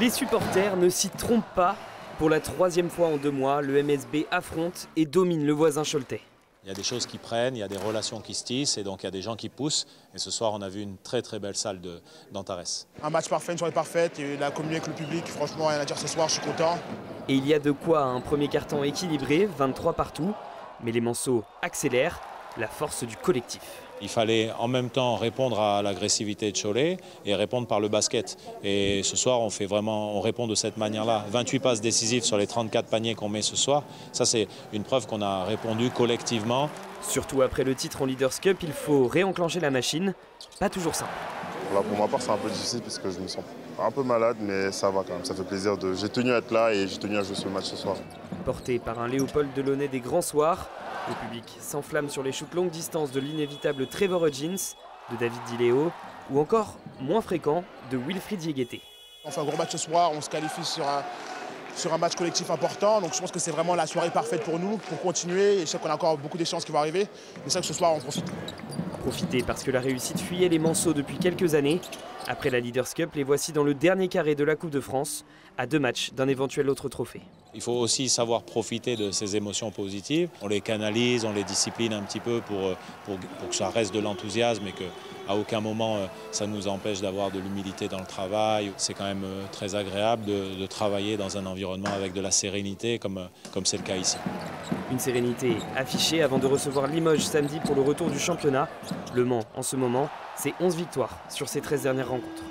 Les supporters ne s'y trompent pas. Pour la 3e fois en 2 mois, le MSB affronte et domine le voisin choletais. Il y a des choses qui prennent, il y a des relations qui se tissent et donc il y a des gens qui poussent. Et ce soir, on a vu une très très belle salle d'Antares. Un match parfait, une soirée parfaite, et la communion avec le public, franchement rien à dire ce soir, je suis content. Et il y a de quoi un premier quart-temps équilibré, 23 partout. Mais les Manceaux accélèrent, la force du collectif. Il fallait en même temps répondre à l'agressivité de Cholet et répondre par le basket. Et ce soir, on répond de cette manière-là. 28 passes décisives sur les 34 paniers qu'on met ce soir. Ça, c'est une preuve qu'on a répondu collectivement. Surtout après le titre en Leaders Cup, il faut réenclencher la machine. Pas toujours simple. Là, pour ma part, c'est un peu difficile parce que je me sens un peu malade, mais ça va quand même. Ça fait plaisir. J'ai tenu à être là et j'ai tenu à jouer ce match ce soir. Porté par un Léopold Delaunay des grands soirs, le public s'enflamme sur les shoots longue distance de l'inévitable Trevor Hudgens, de David Di ou encore, moins fréquent, de Wilfried Diégueté. On fait un gros match ce soir, on se qualifie sur un match collectif important, donc je pense que c'est vraiment la soirée parfaite pour nous, pour continuer. Et je sais qu'on a encore beaucoup d'échéances qui vont arriver, mais c'est vrai que ce soir on profite. Profiter parce que la réussite fuyait les Manceaux depuis quelques années. Après la Leaders Cup, les voici dans le dernier carré de la Coupe de France, à 2 matchs d'un éventuel autre trophée. Il faut aussi savoir profiter de ces émotions positives. On les canalise, on les discipline un petit peu pour que ça reste de l'enthousiasme et qu'à aucun moment ça nous empêche d'avoir de l'humilité dans le travail. C'est quand même très agréable de travailler dans un environnement avec de la sérénité comme c'est le cas ici. Une sérénité affichée avant de recevoir Limoges samedi pour le retour du championnat. Le Mans, en ce moment, c'est 11 victoires sur ses 13 dernières rencontres.